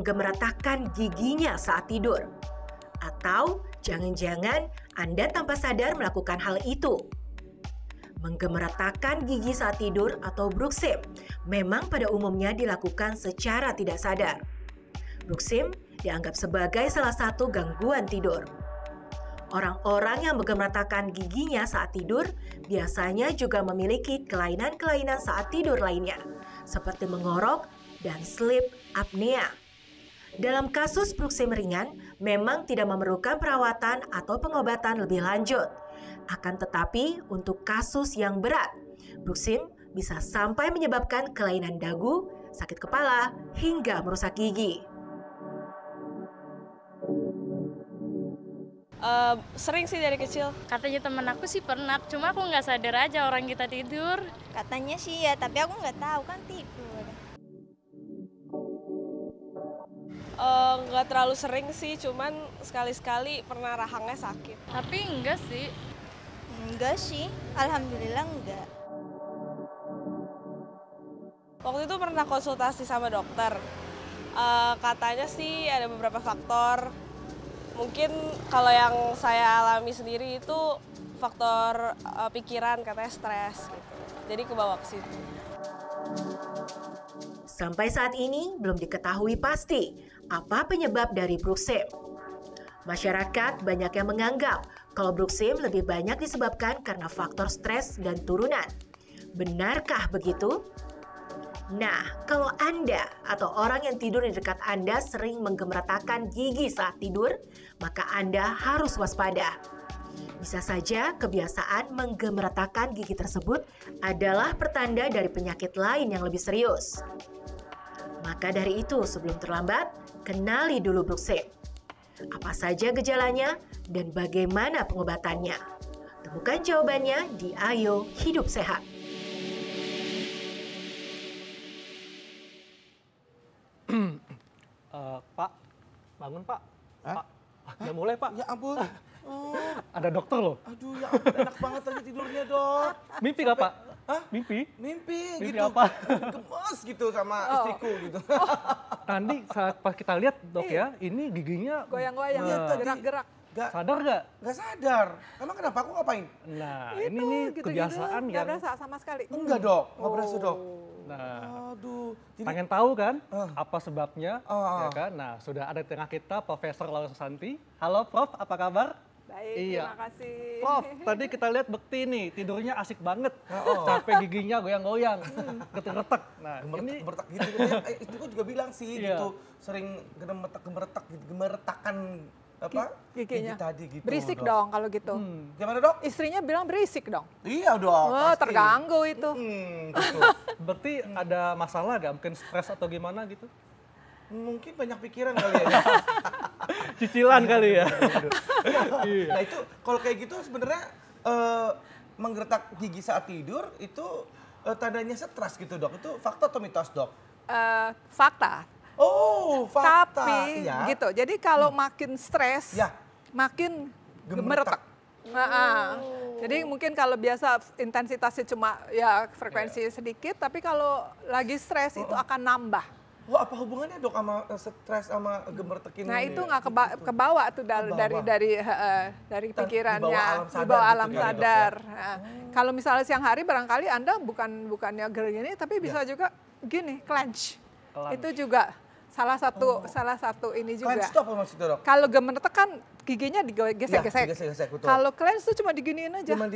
menggemertakkan giginya saat tidur. Atau jangan-jangan Anda tanpa sadar melakukan hal itu. Menggemertakkan gigi saat tidur atau bruxism memang pada umumnya dilakukan secara tidak sadar. Bruxism dianggap sebagai salah satu gangguan tidur. Orang-orang yang menggemertakkan giginya saat tidur biasanya juga memiliki kelainan-kelainan saat tidur lainnya, seperti mengorok dan sleep apnea. Dalam kasus bruxism ringan, memang tidak memerlukan perawatan atau pengobatan lebih lanjut. Akan tetapi, untuk kasus yang berat, bruxism bisa sampai menyebabkan kelainan dagu, sakit kepala, hingga merusak gigi. Sering sih dari kecil. Katanya temen aku sih pernah, cuma aku nggak sadar aja orang kita tidur. Katanya sih ya, tapi aku nggak tahu kan tidur. Nggak terlalu sering sih, cuman sekali-sekali pernah rahangnya sakit. Tapi enggak sih. Enggak sih, alhamdulillah enggak. Waktu itu pernah konsultasi sama dokter. Katanya sih ada beberapa faktor. Mungkin kalau yang saya alami sendiri itu faktor pikiran, katanya stres gitu. Jadi kebawa ke situ. Sampai saat ini belum diketahui pasti apa penyebab dari bruxism. Masyarakat banyak yang menganggap kalau bruxism lebih banyak disebabkan karena faktor stres dan turunan. Benarkah begitu? Nah, kalau Anda atau orang yang tidur di dekat Anda sering menggemertakkan gigi saat tidur, maka Anda harus waspada. Bisa saja kebiasaan menggemertakkan gigi tersebut adalah pertanda dari penyakit lain yang lebih serius. Maka dari itu, sebelum terlambat, kenali dulu bruxism. Apa saja gejalanya dan bagaimana pengobatannya? Temukan jawabannya di Ayo Hidup Sehat. Pak, bangun Pak. Hah? Pak, udah mulai Pak. Ya ampun. Oh, Ada dokter loh. aduh ya ampun, enak banget tadi tidurnya, Dok. Mimpi gak Pak? Hah? Mimpi? Mimpi Mimpi gitu. apa? Gemes gitu sama istriku gitu. Tadi saat pas kita lihat dok ya, ini giginya Goyang-goyang, Iya, tadi. gerak-gerak. sadar gak? Gak sadar. Emang kenapa? Aku ngapain? Nah, Itu, ini nih gitu-gitu, kebiasaan nggak yang... berasa sama sekali. Enggak, Dok. Nggak berasa, Dok. Nah, Aduh. Jadi, pengen tahu kan Ah. apa sebabnya? Ah. Ya kan? Nah, sudah ada di tengah kita Profesor Laura Susanti. Halo Prof, apa kabar? Baik, Iya. terima kasih. Prof, tadi kita lihat Bekti nih, tidurnya asik banget. Oh. Sampai giginya goyang-goyang, getek-getek. Nah, ini gemertak gitu. Katanya, istriku juga bilang sih Iya. gitu. Sering gemertak gitu. Gemertakan apa? Giginya. Gigi tadi gitu. Berisik Dok. dong kalau gitu. Gimana, Dok? Istrinya bilang berisik dong. Iya, Dok. Oh, pasti. terganggu itu. Gitu. berarti ada masalah gak? Mungkin stres atau gimana gitu? Mungkin banyak pikiran kali ya. Cicilan kali ya? Nah itu kalau kayak gitu sebenarnya menggertak gigi saat tidur itu tandanya stres gitu, Dok. Itu fakta atau mitos, Dok? Fakta. Oh, fakta. Tapi Iya. gitu. Jadi kalau makin stres, Ya. makin Gemertak. gemeretak. Jadi mungkin kalau biasa intensitasnya cuma ya frekuensi sedikit, tapi kalau lagi stres itu akan nambah. Wah, apa hubungannya, Dok, sama stres sama gemertekin? Nah itu nggak kebawa tuh dari pikirannya, di bawah alam sadar di bawah alam gitu kali, Dok, ya? sadar. Nah, kalau misalnya siang hari barangkali Anda bukannya gini, tapi bisa juga gini, clench. Clench. Itu juga salah satu ini juga. Cleanse itu apa maksudnya, Dok? Kalau gemeretak kan giginya digesek-gesek. Ya, digesek-gesek, betul. Kalau cleanse itu cuma diginiin aja. Cuma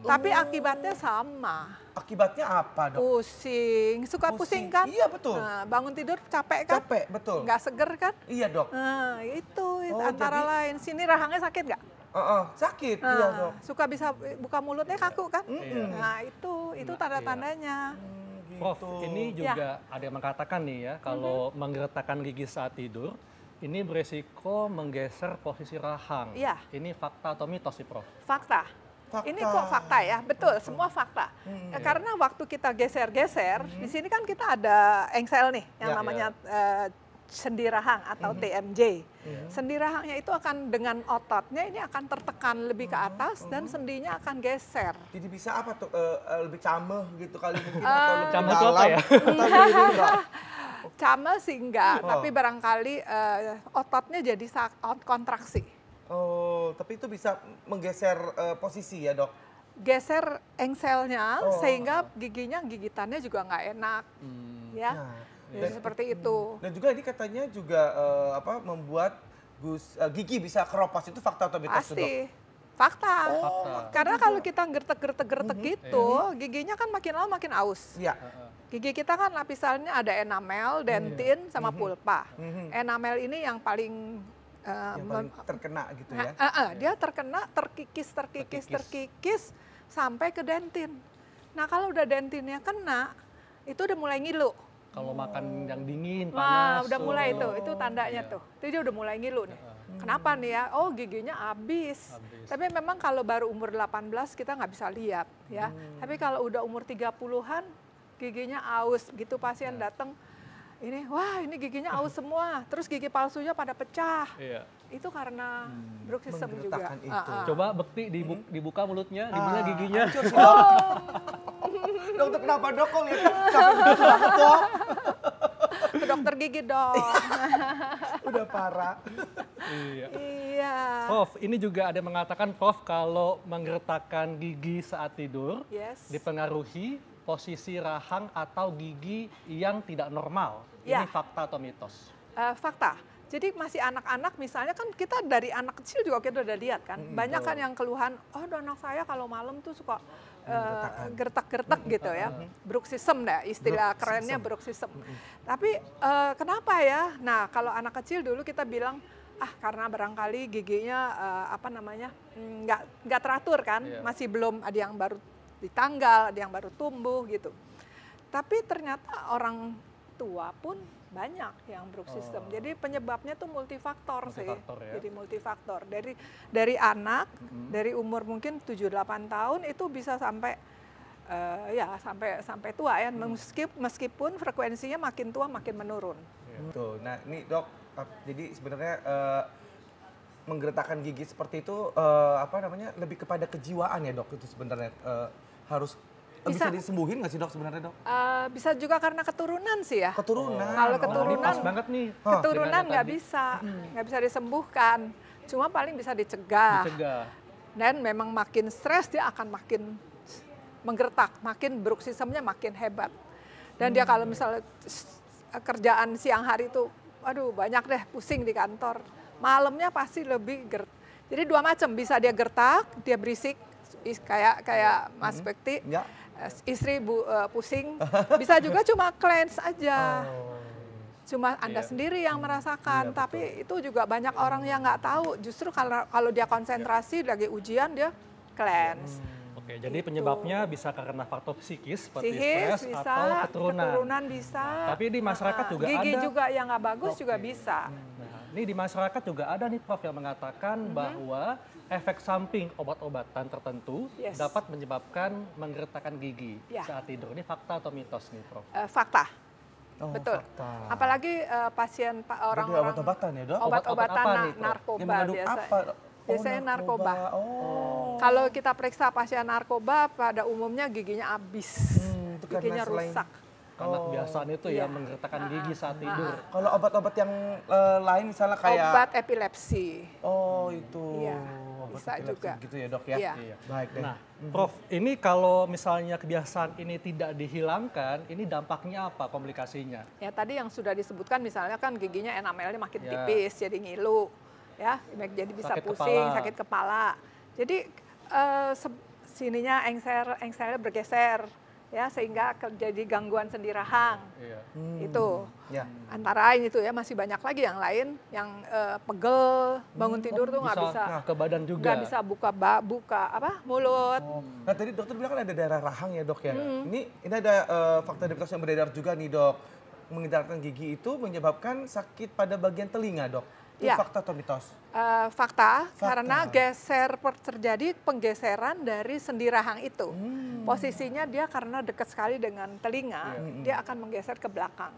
Tapi akibatnya sama. akibatnya apa, Dok? Pusing, suka pusing kan? Iya, betul. Nah, bangun tidur capek kan? Capek, betul. Nggak seger kan? Iya, Dok. Nah, itu Oh, antara jadi- lain. Sini rahangnya sakit nggak? Sakit, Nah, iya, Dok. suka bisa buka mulutnya kaku kan? Mm-mm. Nah, itu tanda-tandanya. Prof, Gitu. ini juga ada yang mengatakan nih ya, kalau menggeretakkan gigi saat tidur, ini beresiko menggeser posisi rahang. Iya. Ini fakta atau mitos sih, Prof? Fakta. Fakta. Ini kok fakta ya? Betul, semua fakta. Ya, karena waktu kita geser-geser, di sini kan kita ada engsel nih, yang Ya. namanya sendi rahang atau TMJ. Sendi rahangnya itu akan dengan ototnya ini akan tertekan lebih ke atas dan sendinya akan geser. Jadi bisa apa tuh? Lebih cameh gitu kali mungkin atau lebih Cameh itu dalam? apa ya? Atau lebih, Dok? Cama sih enggak, tapi barangkali ototnya jadi kontraksi. Oh, tapi itu bisa menggeser posisi ya, Dok? Geser engselnya sehingga gigitannya juga nggak enak, ya. Nah, Jadi seperti itu. Dan juga ini katanya juga membuat gigi bisa keropos, itu fakta atau mitos, Dok? Pasti. Fakta. Karena kalau kita gertek gitu, giginya kan makin lama makin aus. Iya. Gigi kita kan lapisannya ada enamel, dentin, sama pulpa. Enamel ini yang paling Yang paling terkena gitu ya. dia terkena, terkikis sampai ke dentin. Nah kalau udah dentinnya kena, itu udah mulai ngilu. Kalau makan yang dingin, Wah, panas. udah mulai itu tandanya tuh. Itu dia udah mulai ngilu nih. Kenapa nih ya? Oh, giginya habis. Tapi memang kalau baru umur 18 kita nggak bisa lihat ya. Tapi kalau udah umur 30-an giginya aus. Begitu pasien datang, ini giginya aus semua. Terus gigi palsunya pada pecah. Iya. Itu karena bruxism juga. Menggertakkan itu. Coba Bekti dibuka mulutnya, dimana giginya. Hancur sih, Dok. Dokter kenapa, Dok? Kok lihat sampai begitu banget, Dok? Ke dokter gigi dong. Udah parah. Iya. Iya. Prof, ini juga ada yang mengatakan, Prof, kalau menggertakkan gigi saat tidur Yes. dipengaruhi posisi rahang atau gigi yang tidak normal. Ya. Ini fakta atau mitos? Fakta. Jadi masih anak-anak misalnya kan kita dari anak kecil juga kita udah lihat kan. Banyak kan yang keluhan, oh anak saya kalau malam tuh suka gertak-gertak gitu ya. Bruxism deh, istilah kerennya bruxism. Tapi kenapa ya? Nah kalau anak kecil dulu kita bilang, karena barangkali giginya nggak teratur kan. Masih belum, ada yang baru ditanggal, ada yang baru tumbuh gitu. Tapi ternyata orang tua pun banyak yang bruxism. Jadi penyebabnya tuh multifaktor sih. Ya. Jadi multifaktor. Dari anak, dari umur mungkin 7-8 tahun itu bisa sampai sampai tua ya. Meskipun frekuensinya makin tua makin menurun. Tuh, nah ini Dok, jadi sebenarnya menggertakkan gigi seperti itu lebih kepada kejiwaan ya, Dok, itu sebenarnya harus bisa disembuhin nggak sih, Dok, sebenarnya, Dok? Bisa juga karena keturunan sih ya. Keturunan. Kalau Ini keturunan, pas banget nih. keturunan dengan nggak tadi. bisa disembuhkan. Cuma paling bisa dicegah. Dan memang makin stres dia akan makin menggertak, makin bruxismnya makin hebat. Dan dia kalau misalnya kerjaan siang hari itu, aduh banyak deh pusing di kantor. Malamnya pasti lebih Jadi dua macam, bisa dia gertak, dia berisik kayak Mas Bekti. Ya. Istri pusing, bisa juga cuma cleanse aja. Cuma Anda sendiri yang merasakan, tapi itu juga banyak orang yang nggak tahu. Justru kalau dia konsentrasi lagi ujian dia cleanse. Oke, jadi penyebabnya bisa karena faktor psikis seperti Psikis stres bisa, atau keturunan. Bisa. Tapi di masyarakat juga gigi ada. juga yang nggak bagus juga bisa. Nah, ini di masyarakat juga ada nih, Prof, yang mengatakan bahwa efek samping obat-obatan tertentu dapat menyebabkan menggertakkan gigi saat tidur. Ini fakta atau mitos nih, Prof? Fakta. Oh, Betul. fakta. Apalagi pasien orang-orang obat-obatan ya, Dok? obat-obatan apa nih, Prof? narkoba Yang mengandung biasa. apa? Biasanya narkoba. Oh. Kalau kita periksa pasien narkoba pada umumnya giginya habis. Itu karena Giginya selain- rusak. Karena kebiasaan itu ya menggertakkan gigi saat tidur. Kalau obat-obat yang lain misalnya kayak Obat epilepsi. Oh, itu. Iya, Obat bisa epilepsi juga. gitu ya, Dok ya. Iya. Baik deh. Nah, Prof, ini kalau misalnya kebiasaan ini tidak dihilangkan, ini dampaknya apa komplikasinya? Ya tadi yang sudah disebutkan misalnya kan giginya enamelnya makin Ya. tipis jadi ngilu. Ya, jadi bisa Sakit pusing, kepala. sakit kepala. Jadi sininya engselnya bergeser ya sehingga jadi gangguan sendi rahang. Iya. Itu. Ya. Antara lain itu ya, masih banyak lagi yang lain yang pegel, bangun tidur tuh nggak bisa ke badan juga. nggak bisa buka mulut. Nah, tadi dokter bilang kan ada daerah rahang ya, Dok ya. Ini ada fakta mitos yang beredar juga nih, Dok. Menggertakkan gigi itu menyebabkan sakit pada bagian telinga, Dok. Itu Ya. fakta atau mitos? Fakta, karena terjadi penggeseran dari sendi rahang itu. Posisinya dia karena dekat sekali dengan telinga, dia akan menggeser ke belakang.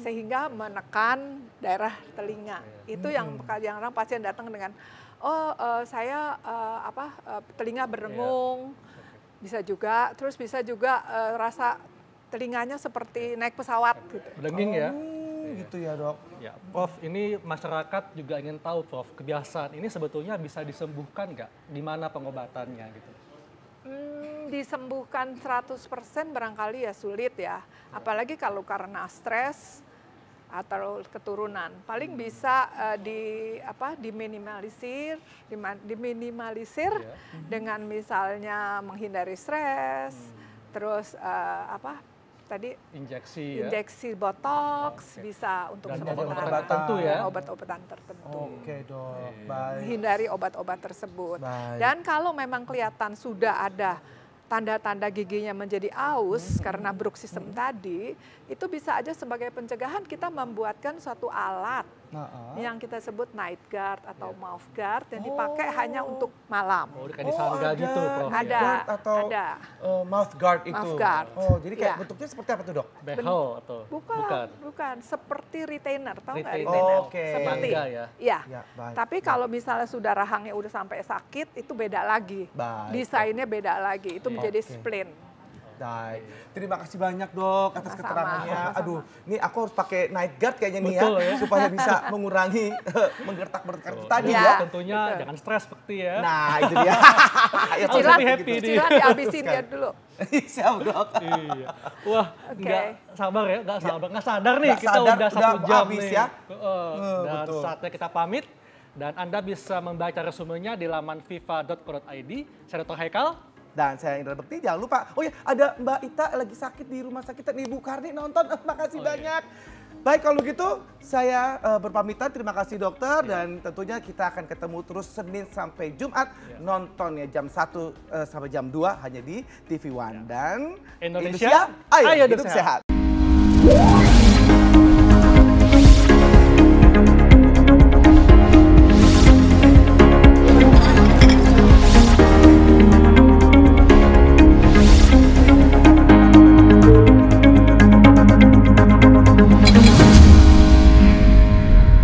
Sehingga menekan daerah telinga. Itu yang kadang-kadang pasien datang dengan, saya telinga berdengung. Bisa juga, terus bisa juga rasa telinganya seperti naik pesawat gitu. Berdenging ya. Gitu ya dok. Ya, Prof, ini masyarakat juga ingin tahu, Prof, kebiasaan ini sebetulnya bisa disembuhkan nggak? Di mana pengobatannya gitu? Disembuhkan 100% barangkali ya sulit ya. Apalagi kalau karena stres atau keturunan. Paling bisa diminimalisir dengan misalnya menghindari stres, terus injeksi botox bisa untuk obat tertentu ya. Obat-obatan tertentu. Oke dok, baik. Hindari obat-obat tersebut. Baik. Dan kalau memang kelihatan sudah ada tanda-tanda giginya menjadi aus karena bruxism tadi, itu bisa aja sebagai pencegahan kita membuatkan suatu alat yang kita sebut night guard atau mouth guard yang dipakai hanya untuk malam. Oh, kayak di sangga gitu, Prof. Ada. Mouth guard itu. Mouth guard. Oh, jadi kayak bentuknya seperti apa tuh dok? Behel atau bukan. Seperti retainer, tahu nggak Retainer. retainer? Oke. Seperti, Mangga ya. Iya. Ya, baik. Tapi kalau misalnya sudah rahangnya udah sampai sakit, itu beda lagi. Baik. Desainnya beda lagi. Itu menjadi splint. Baik. Terima kasih banyak dok atas Sama-sama. keterangannya. Aduh, ini aku harus pakai night guard kayaknya nih Betul, ya, supaya bisa mengurangi menggertak-gertak tadi Ya, ya. tentunya jangan stres seperti ya. Nah, itu dia. Ayo, Cilat happy nih. Cilat dihabisin dia dulu. Siap dok. Iya. Wah, nggak sabar ya, nggak sadar nih Nggak kita sadar, udah 1 udah jam habis nih. ya. Dan betul. saatnya kita pamit. Dan Anda bisa membaca resumenya di laman viva.co.id. Saya Dr. Haikal. Dan saya Indra Bekti, jangan lupa. Oh ya, ada Mbak Ita lagi sakit di rumah sakit. Ibu Karni nonton, makasih banyak. Baik, kalau gitu saya berpamitan. Terima kasih dokter. Dan tentunya kita akan ketemu terus Senin sampai Jumat. Nonton ya jam 1 sampai jam 2 hanya di TV One. Dan Indonesia, ayo hidup sehat.